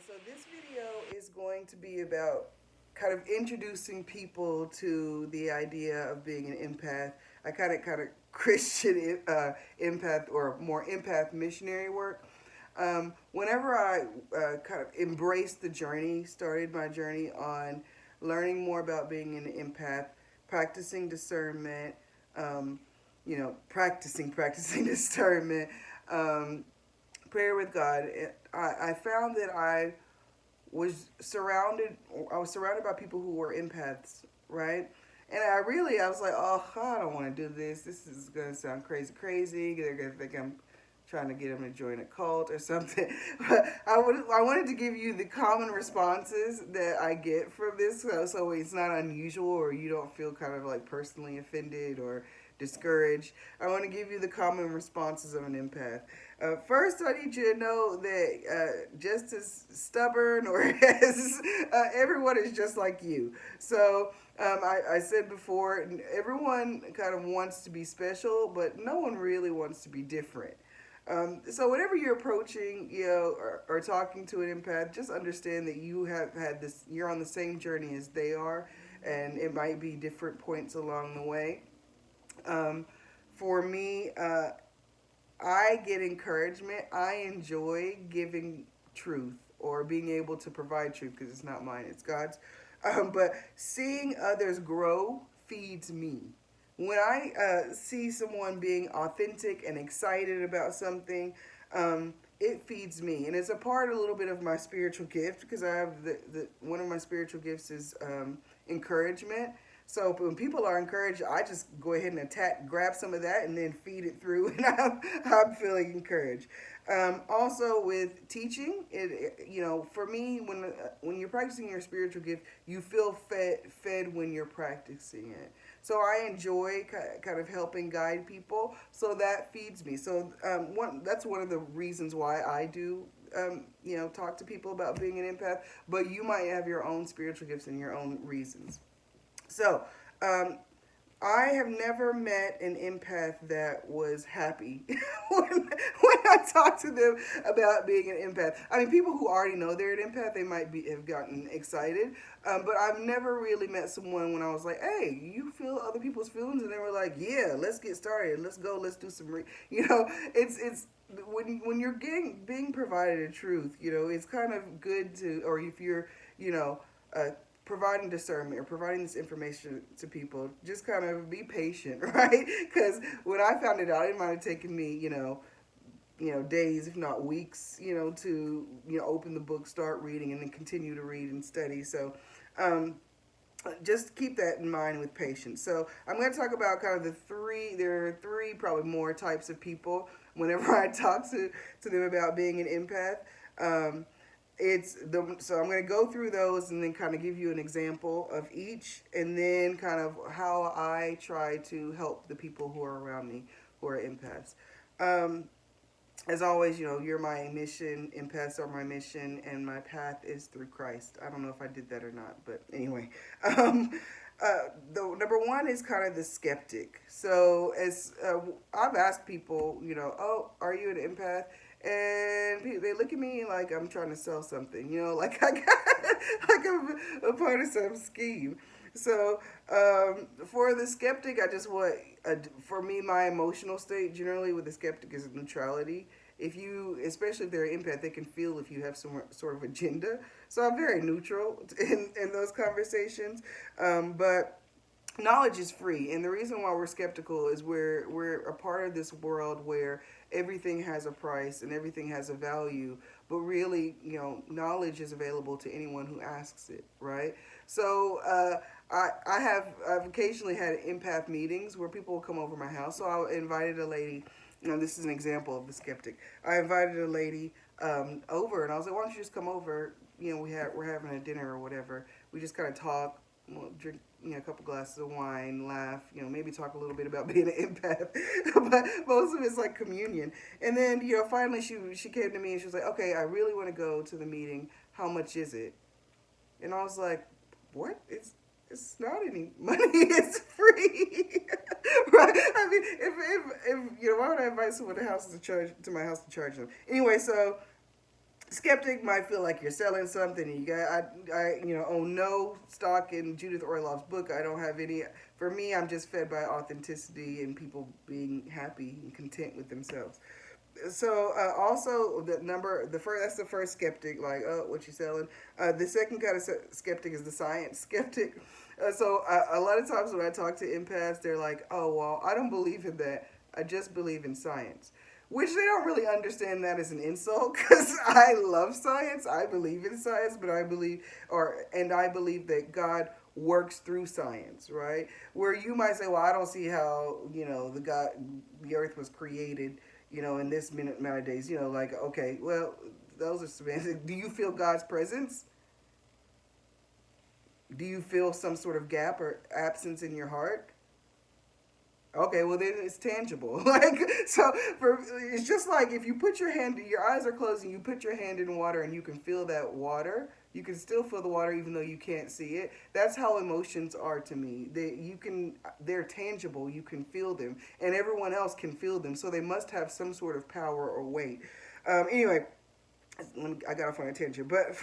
So this video is going to be about kind of introducing people to the idea of being an empath. I kind of Christian empath or more empath missionary work. Whenever I kind of embraced the journey, started my journey on learning more about being an empath, practicing discernment, um, practicing discernment, um, prayer with God. I found that was surrounded I was surrounded by people who were empaths, right? And I was like, oh, I don't want to do this. This is gonna sound crazy. They're gonna think I'm trying to get them to join a cult or something. But I wanted to give you the common responses that I get from this, so it's not unusual or you don't feel kind of like personally offended or discouraged. I want to give you the common responses of an empath. First, I need you to know that just as stubborn or as everyone is just like you. So I said before, everyone kind of wants to be special, but no one really wants to be different. So whenever you're approaching, or talking to an empath, just understand that you have had this. You're on the same journey as they are, and it might be different points along the way. Um, for me, I get encouragement. I enjoy giving truth or being able to provide truth because it's not mine, it's God's. But seeing others grow feeds me. When I see someone being authentic and excited about something, it feeds me. And it's a part, a little bit of my spiritual gift because I have one of my spiritual gifts is encouragement. So when people are encouraged, I just go ahead and grab some of that, and then feed it through, and I'm feeling encouraged. Also with teaching, for me, when you're practicing your spiritual gift, you feel fed when you're practicing it. So I enjoy kind of helping guide people, so that feeds me. So that's one of the reasons why I do talk to people about being an empath. But you might have your own spiritual gifts and your own reasons. So, um, I have never met an empath that was happy when I talk to them about being an empath. I mean, people who already know they're an empath, they might have gotten excited. But I've never really met someone when I was like, "Hey, you feel other people's feelings?" And they were like, "Yeah, let's get started. Let's go. Let's do some." It's when you're being provided a truth. It's kind of good to, or if you're, you know. Uh, providing discernment or providing this information to people, just kind of be patient, right? Because when I found it out, it might have taken me, days, if not weeks, to open the book, start reading, and then continue to read and study. So, um, just keep that in mind with patience. So I'm going to talk about kind of there are three, probably more types of people whenever I talk to them about being an empath. Um, so I'm going to go through those and then kind of give you an example of each, and then kind of how I try to help the people who are around me who are empaths. Um, as always, you're my mission, empaths are my mission, and my path is through Christ. I don't know if I did that or not, but anyway. Um, the number one is kind of the skeptic. So as I've asked people, oh, are you an empath? And they look at me like I'm trying to sell something, like I got, like I'm a part of some scheme. So for the skeptic, I just want, for me, my emotional state generally with the skeptic is neutrality. Especially if they're an empath, they can feel if you have some sort of agenda. So I'm very neutral in those conversations. But knowledge is free, and the reason why we're skeptical is we're a part of this world where everything has a price and everything has a value, but really, knowledge is available to anyone who asks it, right? So I've occasionally had empath meetings where people will come over my house. So I invited a lady. This is an example of the skeptic. I invited a lady over, and I was like, "Why don't you just come over? We're having a dinner or whatever. We just kind of talk, drink, a couple glasses of wine, laugh, maybe talk a little bit about being an empath." But most of it's like communion. And then, finally she came to me and she was like, "Okay, I really want to go to the meeting. How much is it?" And I was like, "What? It's not any money. It's free." Right? I mean, if why would I invite someone to my house to charge them? Anyway, Skeptic might feel like you're selling something. And you got, own no stock in Judith Orloff's book. I don't have any. For me, I'm just fed by authenticity and people being happy and content with themselves. So also the first, that's the first skeptic, like, oh, what you selling. The second kind of skeptic is the science skeptic. A lot of times when I talk to empaths, they're like, oh, well, I don't believe in that, I just believe in science, which they don't really understand that as an insult, because I love science, I believe in science, but I believe that God works through science, right? Where you might say, well, I don't see how, the earth was created, in this minute amount of days, like, okay, well, those are semantics. Do you feel God's presence? Do you feel some sort of gap or absence in your heart? Okay, well then it's tangible. Like, so it's just like if you put your eyes are closed and you put your hand in water and you can feel that water. You can still feel the water even though you can't see it. That's how emotions are to me. They're tangible. You can feel them, and everyone else can feel them. So they must have some sort of power or weight. Anyway, I got off on a tangent, but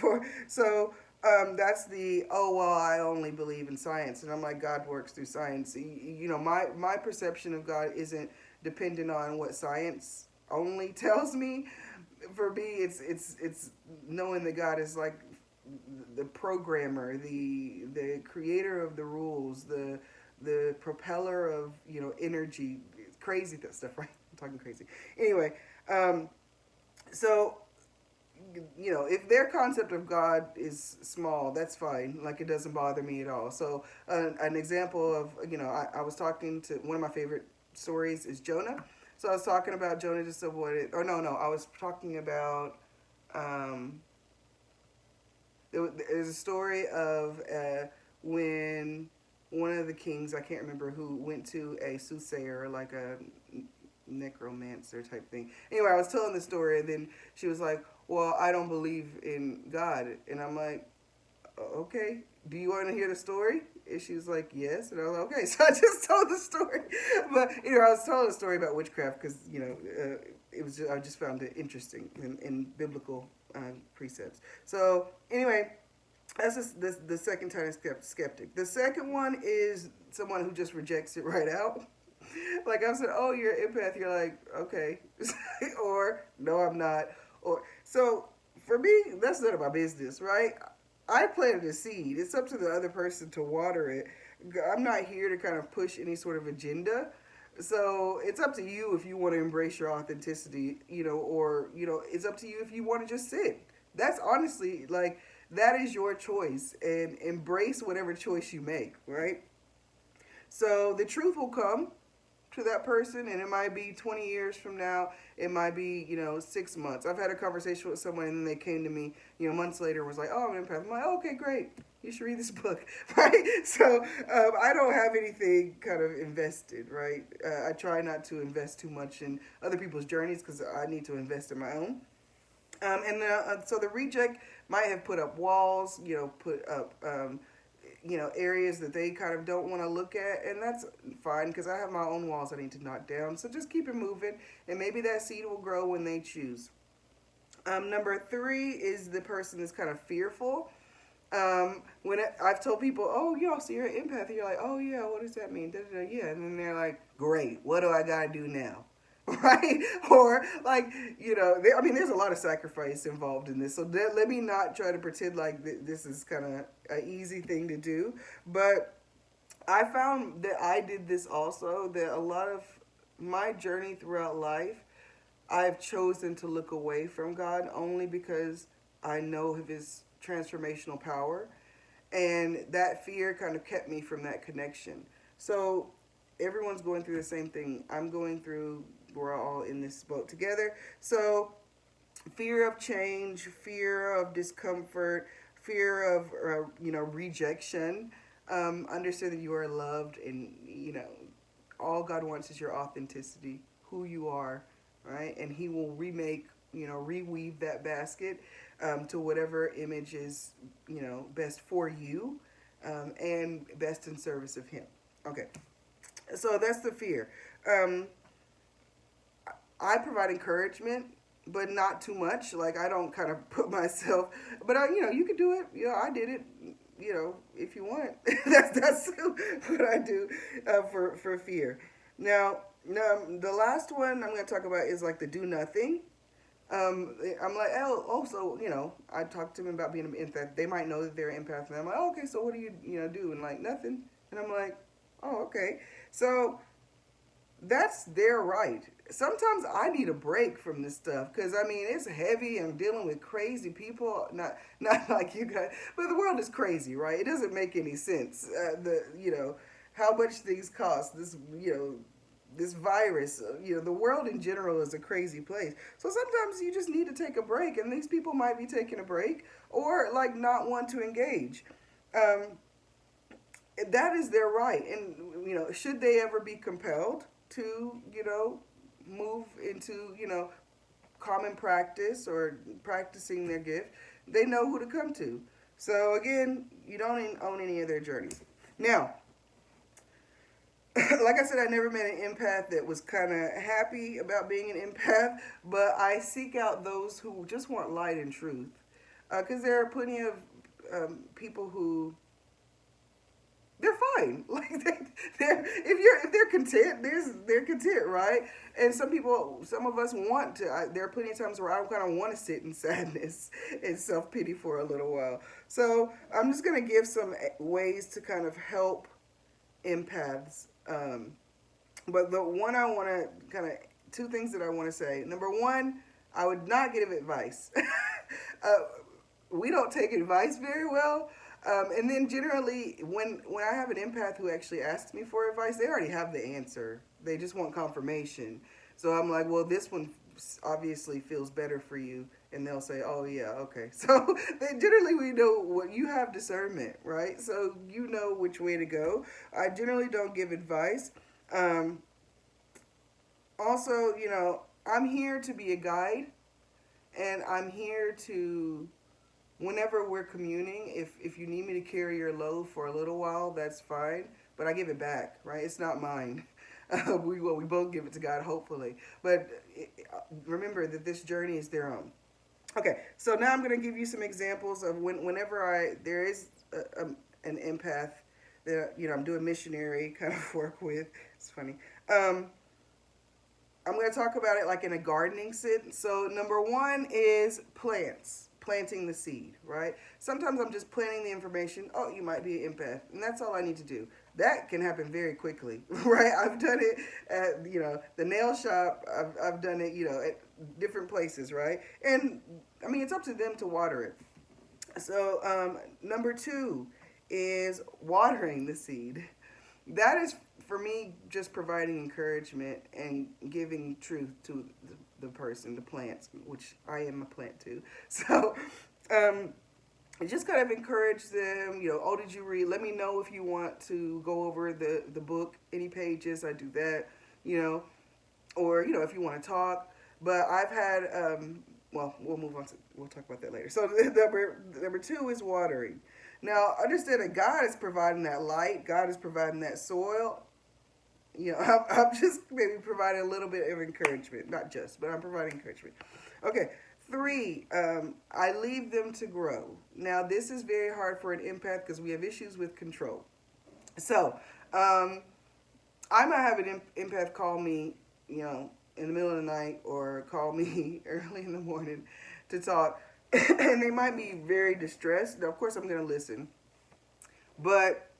that's the, oh, well, I only believe in science, and I'm like, God works through science. My perception of God isn't dependent on what science only tells me. For me, it's knowing that God is like the programmer, the creator of the rules, the propeller of energy, crazy stuff, right? I'm talking crazy. Anyway, so if their concept of God is small, that's fine. Like, it doesn't bother me at all. So an example of, I was talking to, one of my favorite stories is Jonah. So I was talking about Jonah just avoided, or no, I was talking about, there's a story of when one of the kings, I can't remember who, went to a soothsayer, like a necromancer type thing. Anyway, I was telling the story, and then she was like, well, I don't believe in God. And I'm like, okay, do you want to hear the story? And she was like, yes. And I was like, okay. So I just told the story. But, I was telling a story about witchcraft because, I just found it interesting in biblical precepts. So anyway, that's just the second kind of skeptic. The second one is someone who just rejects it right out. Like, I said, oh, you're an empath. You're like, okay. Or, no, I'm not. Or, so for me, that's none of my business, right? I planted a seed. It's up to the other person to water it. I'm not here to kind of push any sort of agenda. So it's up to you if you want to embrace your authenticity, or, it's up to you if you want to just sit. That's honestly, like, that is your choice, and embrace whatever choice you make, right? So the truth will come to that person, and it might be 20 years from now, it might be 6 months. I've had a conversation with someone, and they came to me months later, was like, oh, I'm an empath. I'm like, oh, okay, great, you should read this book. Right? So I don't have anything kind of invested, right? I try not to invest too much in other people's journeys because I need to invest in my own. So the reject might have put up walls, put up areas that they kind of don't want to look at, and that's fine because I have my own walls I need to knock down. So just keep it moving, and maybe that seed will grow when they choose. Number 3 is the person that's kind of fearful. I've told people, oh, so you're an empath, and you're like, oh yeah, what does that mean? Da-da-da. Yeah, and then they're like, great, what do I gotta do now? Right? Or like, there's a lot of sacrifice involved in this. So let me not try to pretend like this is kind of an easy thing to do. But I found that I did this also, that a lot of my journey throughout life, I've chosen to look away from God only because I know of his transformational power. And that fear kind of kept me from that connection. So everyone's going through the same thing I'm going through. We're all in this boat together. So fear of change, fear of discomfort, fear of rejection. Understand that you are loved, and all God wants is your authenticity, who you are, right? And he will reweave that basket to whatever image is best for you, and best in service of him. Okay, so that's the fear. I provide encouragement but not too much. Like I don't kind of put myself, but you can do it. I did it. If you want, that's what I do for fear. Now, the last one I'm going to talk about is like the do nothing. I'm like, so I talked to them about being an empath. They might know that they're an empath, and I'm like, oh, okay, so what do do? And like nothing, and I'm like, oh, okay. So that's their right. Sometimes I need a break from this stuff because I mean it's heavy. I'm dealing with crazy people. Not like you guys, but the world is crazy, right? It doesn't make any sense. How much things cost. This virus. The world in general is a crazy place. So sometimes you just need to take a break, and these people might be taking a break or like not want to engage. Um, that is their right, and should they ever be compelled to move into common practice or practicing their gift, they know who to come to. So again, you don't own any of their journeys. Now, like I said, I never met an empath that was kind of happy about being an empath, but I seek out those who just want light and truth, because there are plenty of people who they're fine. Like if they're content, they're content, right? And some of us want to. There are plenty of times where I kind of want to sit in sadness and self pity for a little while. So I'm just gonna give some ways to kind of help empaths. But the one I want to kind of two things that I want to say. Number one, I would not give advice. uh, we don't take advice very well. And then generally, when I have an empath who actually asks me for advice, they already have the answer. They just want confirmation. So I'm like, well, this one obviously feels better for you, and they'll say, oh yeah, okay. So generally we know what you have discernment, right? So you know which way to go. I generally don't give advice. Um, Also, I'm here to be a guide, and I'm here to whenever we're communing, if you need me to carry your load for a little while, that's fine. But I give it back, right? It's not mine. We both give it to God, hopefully. But remember that this journey is their own. Okay, so now I'm going to give you some examples of whenever there is an empath that I'm doing missionary kind of work with. It's funny. I'm going to talk about it like in a gardening sense. So number one is planting the seed, right? Sometimes I'm just planting the information. Oh, you might be an empath, and that's all I need to do. That can happen very quickly, right? I've done it at the nail shop. I've done it at different places, right? And I mean it's up to them to water it. So number two is watering the seed. That is for me just providing encouragement and giving truth to the person, the plants, which I am a plant too. So just kind of encourage them. Oh, did you read? Let me know if you want to go over the book, any pages. I do that. Or if you want to talk. But I've had well, we'll talk about that later. So number two is watering. Now, understand that God is providing that light. God is providing that soil. I'm just maybe providing a little bit of encouragement. Not just, but I'm providing encouragement. Okay, three, I leave them to grow. Now, this is very hard for an empath because we have issues with control. So, I might have an empath call me, in the middle of the night or call me early in the morning to talk. And they might be very distressed. Now, of course, I'm going to listen. But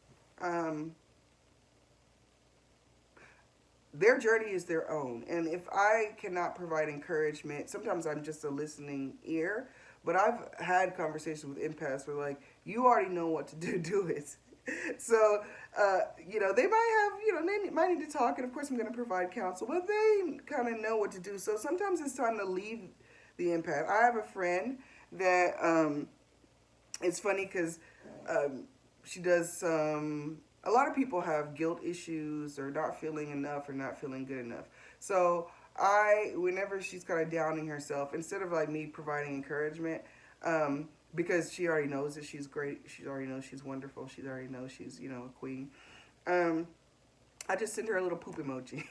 their journey is their own. And if I cannot provide encouragement, sometimes I'm just a listening ear. But I've had conversations with empaths where, like, you already know what to do, do it. So, they might have, they might need to talk. And, of course, I'm going to provide counsel. But they kind of know what to do. So sometimes it's time to leave the empath. I have a friend that it's funny because she does a lot of people have guilt issues or not feeling enough or not feeling good enough. So whenever she's kind of downing herself, instead of like me providing encouragement, because she already knows that she's great, she already knows she's wonderful, she already knows she's a queen, I just send her a little poop emoji.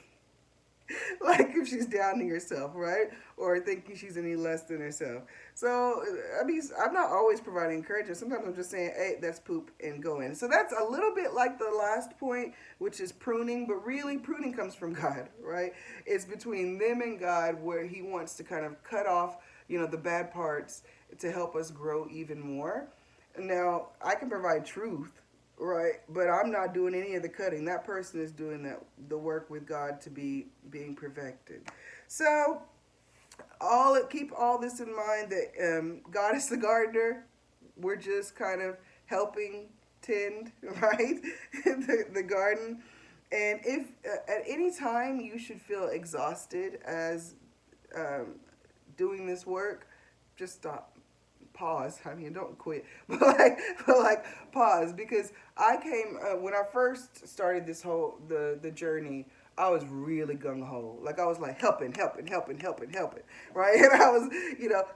Like if she's downing herself, right? Or thinking she's any less than herself. So, I mean, I'm not always providing encouragement. Sometimes I'm just saying, hey, that's poop and go in. So that's a little bit like the last point, which is pruning, but really pruning comes from God, right? It's between them and God where He wants to kind of cut off, the bad parts to help us grow even more. Now, I can provide truth, right? But I'm not doing any of the cutting. That person is doing the work with God to be being perfected. So, keep all this in mind that God is the gardener. We're just kind of helping tend, right, the garden. And if at any time you should feel exhausted as um, doing this work, just stop, pause. I mean, don't quit, but like pause, because I came when I first started this whole the journey. I was really gung ho. Like I was like helping, right? And I was,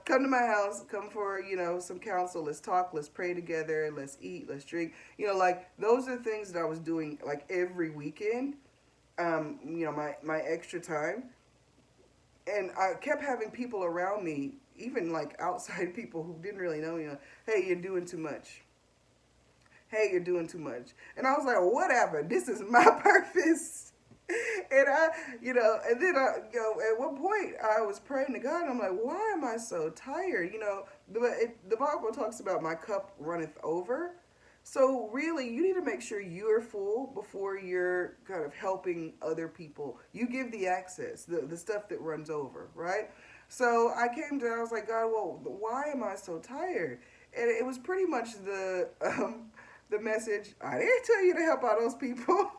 come to my house, come for some counsel. Let's talk, let's pray together, let's eat, let's drink. Like those are things that I was doing like every weekend. My extra time, and I kept having people around me, even like outside people who didn't really know me. Hey, you're doing too much. Hey, you're doing too much. And I was like, whatever. This is my purpose. And and then at one point I was praying to God, and I'm like, why am I so tired? The Bible talks about my cup runneth over. So really, you need to make sure you're full before you're kind of helping other people. You give the access, the stuff that runs over, right? So I was like, God, well, why am I so tired? And it was pretty much the message. I didn't tell you to help out those people.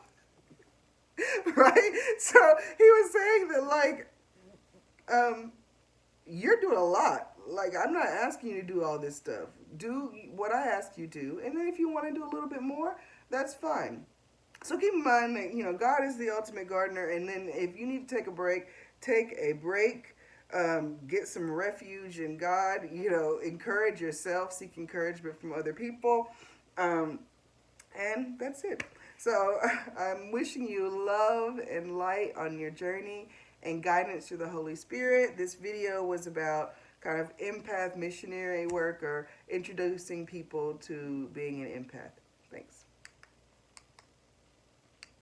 Right? So he was saying that um, you're doing a lot. Like I'm not asking you to do all this stuff. Do what I ask you to, and then if you want to do a little bit more, that's fine. So keep in mind that God is the ultimate gardener, and then if you need to take a break, take a break. Get some refuge in God. Encourage yourself. Seek encouragement from other people. Um, and that's it. So I'm wishing you love and light on your journey and guidance through the Holy Spirit. This video was about kind of empath missionary work or introducing people to being an empath.